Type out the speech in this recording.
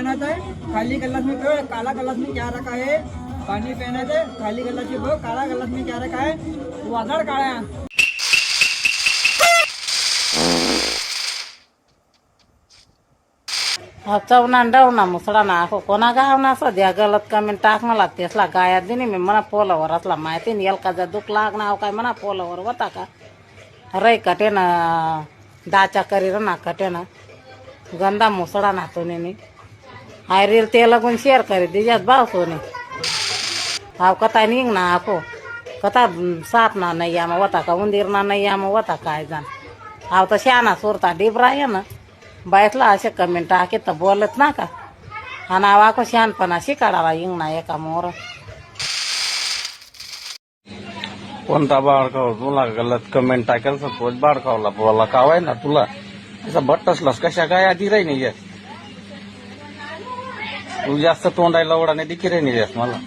पहना था, खाली गिलास में काला गिलास में क्या रखा है? पानी पहना था, खाली गिलास में काला गिलास में क्या रखा है? वादळ काळ्या. चवना डावना मुसळा ना कोणा गावना सध्या गलत कमेंट टाकणं लागते असला गाया दिनी मी म्हणा पोलावर असला माहिती नाही एलकाचा दुख लागणार काय म्हणा पोलावर होता का रै कटे ना दाचा करी ना कटे ना गंदा मुसळा ना तो नेनी हाय रील ते लगून शेअर करी दिजात भाव सोने हाव कथा निघ ना आको कथा साप ना नाही आम होता का उंदीर ना नाही आम होता काय जाण हाव तर शाना सुरता डिबरा आहे ना बायतला असे कमेंट टाके तर बोलत ना का हा नावा को शहाणपणा शिकाडावा इंगना एका मोर कोणता बाळकाव तुला गलत कमेंट टाकेल तोच बाळकावला बोला कावाय ना तुला असं बट्टसलास कशा काय आधी राही नाही तू जास्त तोंडायला ओढा नाही दिकी राही नाही मला